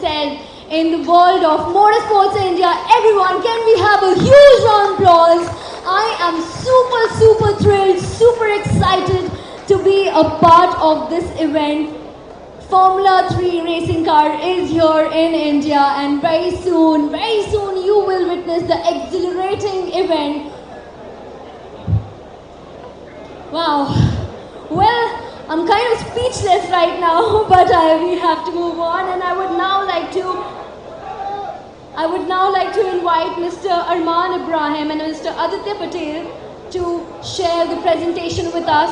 said, in the world of motorsports in India. Everyone, can we have a huge round of applause? I am super thrilled, super excited to be a part of this event. Formula 3 racing car is here in India, and very soon you will witness the exhilarating event. Wow. Well, I'm kind of speechless right now, but we have to move on, and I would now like to invite Mr. Arman Ibrahim and Mr. Aditya Patel to share the presentation with us.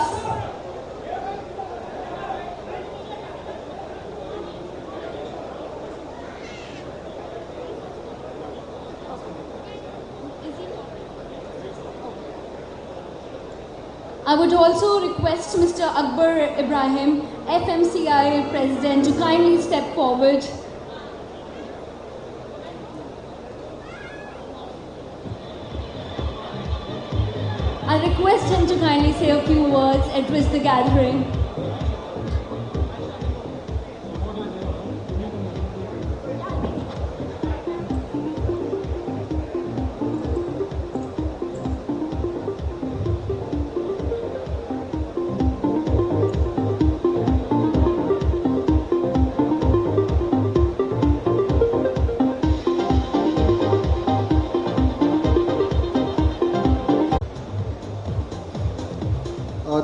I would also request Mr. Akbar Ibrahim, FMCI President, to kindly step forward. I request him to kindly say a few words, address the gathering.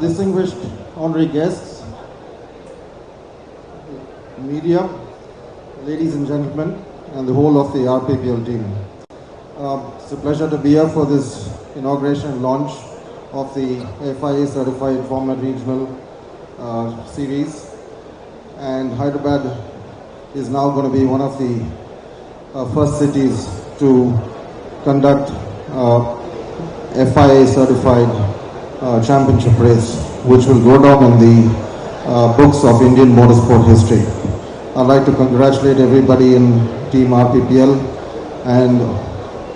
Distinguished honorary guests, media, ladies and gentlemen, and the whole of the RPPL team. It's a pleasure to be here for this inauguration and launch of the FIA certified Formula Regional series, and Hyderabad is now going to be one of the first cities to conduct FIA certified championship race, which will go down in the books of Indian motorsport history. I'd like to congratulate everybody in Team RPPL and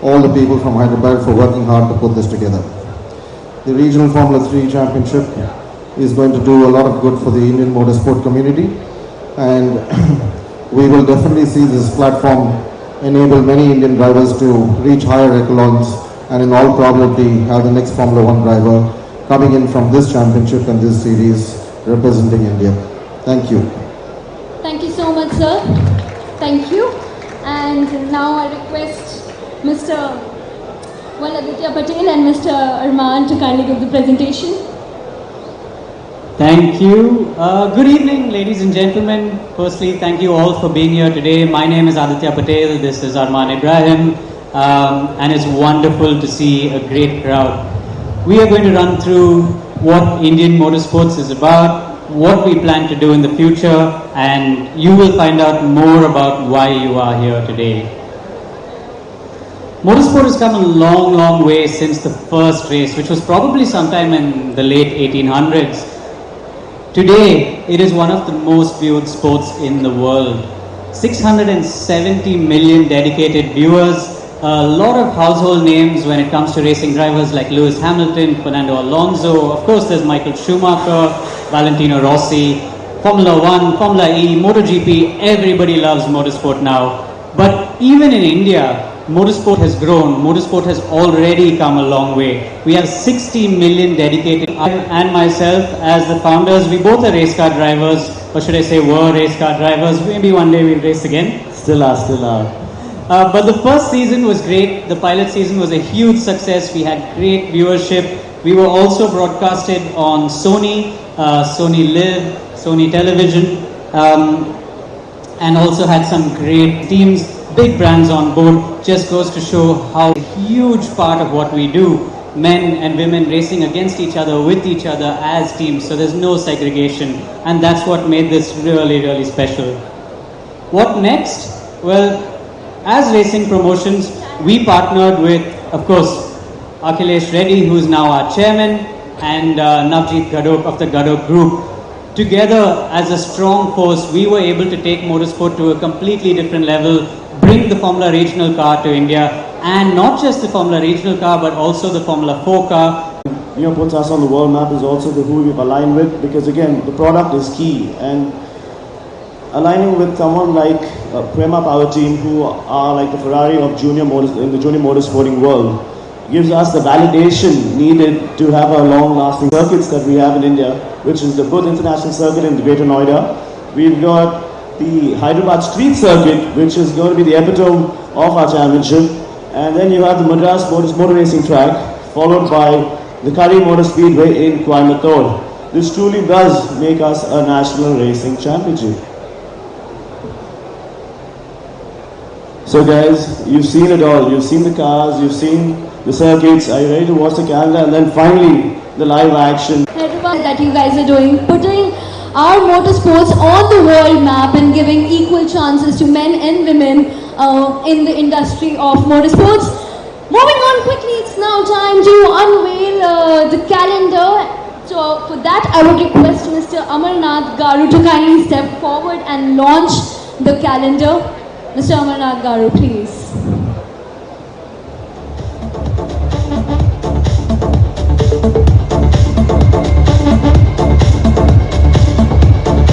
all the people from Hyderabad for working hard to put this together. The Regional Formula 3 Championship is going to do a lot of good for the Indian motorsport community, and we will definitely see this platform enable many Indian drivers to reach higher echelons, and in all probability have the next Formula 1 driver coming in from this championship and this series representing India. Thank you. Thank you so much, sir. Thank you. And now I request Mr. Aditya Patel and Mr. Arman to kindly give the presentation. Thank you. Good evening, ladies and gentlemen. Firstly, thank you all for being here today. My name is Aditya Patel. This is Arman Ibrahim. And it's wonderful to see a great crowd. We are going to run through what Indian motorsports is about, what we plan to do in the future, and you will find out more about why you are here today. Motorsport has come a long way since the first race, which was probably sometime in the late 1800s. Today, it is one of the most viewed sports in the world. 670 million dedicated viewers, a lot of household names when it comes to racing drivers like Lewis Hamilton, Fernando Alonso, of course there's Michael Schumacher, Valentino Rossi, Formula 1, Formula E, MotoGP, everybody loves motorsport now. But even in India, motorsport has grown, motorsport has already come a long way. We have 60 million dedicated, I and myself as the founders, we both are race car drivers, or should I say were race car drivers, maybe one day we'll race again, still are. But the first season was great. The pilot season was a huge success. We had great viewership. We were also broadcasted on Sony, Sony Live, Sony Television, and also had some great teams, big brands on board. Just goes to show how a huge part of what we do, men and women racing against each other, with each other as teams. So there's no segregation. And that's what made this really special. What next? Well, as racing promotions, we partnered with, of course, Akhilesh Reddy, who is now our chairman, and Navjeet Gadok of the Gadok Group. Together, as a strong force, we were able to take motorsport to a completely different level, bring the Formula Regional car to India, and not just the Formula Regional car, but also the Formula 4 car. Puts us on the world map is also who we've aligned with, because again, the product is key. And aligning with someone like Prema Power Team, who are like the Ferrari of in the junior motorsporting world, gives us the validation needed to have a long-lasting circuits that we have in India, which is the Buddh International Circuit in the Greater Noida. We've got the Hyderabad Street Circuit, which is going to be the epitome of our championship. And then you have the Madras Motor Racing Track, followed by the Kari Motor Speedway in Coimbatore. This truly does make us a national racing championship. So guys, you've seen it all. You've seen the cars, you've seen the circuits. Are you ready to watch the calendar? And then finally, the live action. That you guys are doing, putting our motorsports on the world map and giving equal chances to men and women in the industry of motorsports. Moving on quickly, it's now time to unveil the calendar. So for that, I would request Mr. Amarnath Garu to kindly step forward and launch the calendar. Mr. Amarnath Garu, please.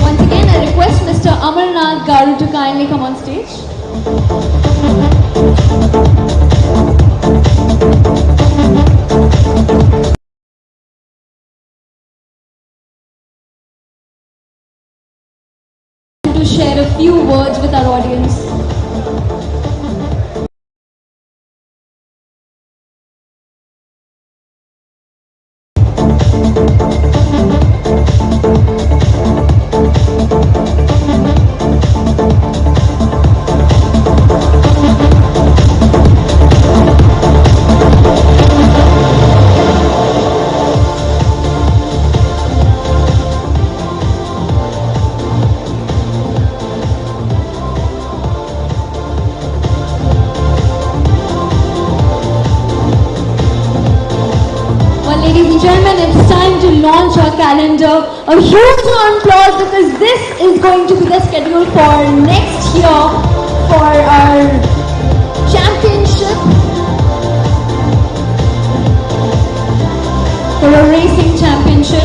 Once again, I request Mr. Amarnath Garu to kindly come on stage. To share a few words with our audience. Launch our calendar. A huge round of applause, because this is going to be the schedule for next year for our championship, for a racing championship.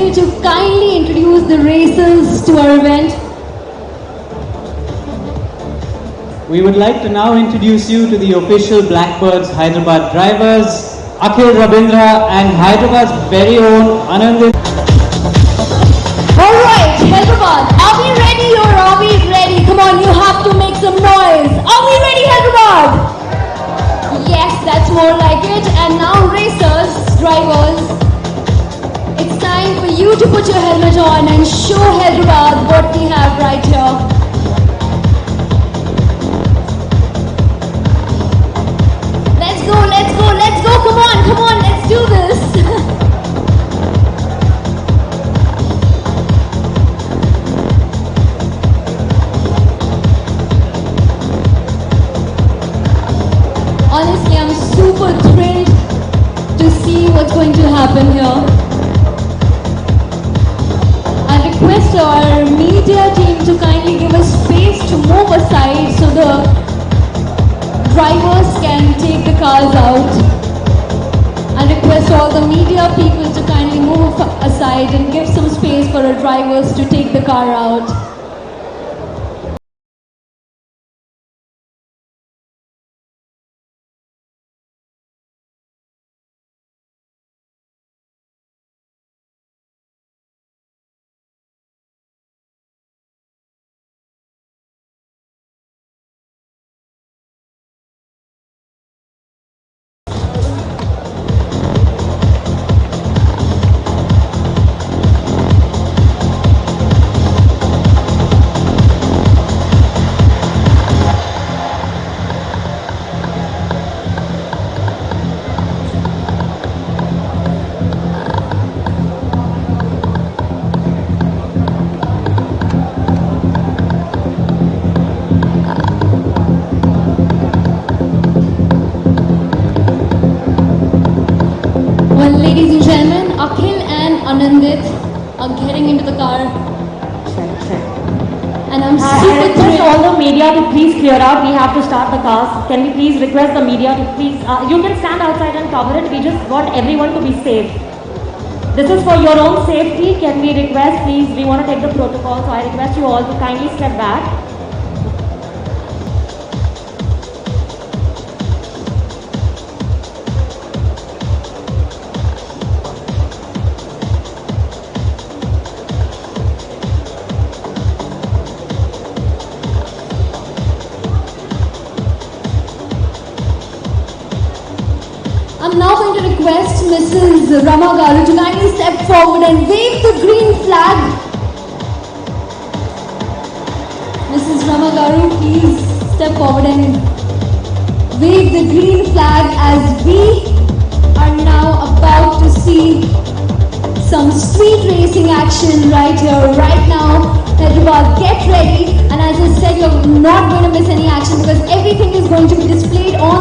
To kindly introduce the racers to our event. We would like to now introduce you to the official Blackbirds Hyderabad drivers, Akhil Rabindra and Hyderabad's very own Anand. Alright, Hyderabad, are we ready or are we ready? Come on, you have to make some noise. Are we ready, Hyderabad? Yes, that's more like it. And now racers, drivers, it's time for you to put your helmet on and show Hyderabad what we have right here. Let's go, let's go, let's go. Come on, let's do this. Honestly, I'm super thrilled to see what's going to happen here. Request our media team to kindly give us space to move aside so the drivers can take the cars out. And request all the media people to kindly move aside and give some space for our drivers to take the car out. Akhil and Anandit are getting into the car. And I'm I super request thrilled. all the media to please clear out. We have to start the cars. Can we please request the media to please, you can stand outside and cover it. We just want everyone to be safe. This is for your own safety. Can we request, please, we want to take the protocol, so I request you all to kindly step back. I'm now going to request Mrs. Rama Garu to kindly step forward and wave the green flag. Mrs. Rama Garu, please step forward and wave the green flag as we are now about to see some street racing action right here, right now. Everyone get ready, and as I said, you're not going to miss any action because everything is going to be displayed on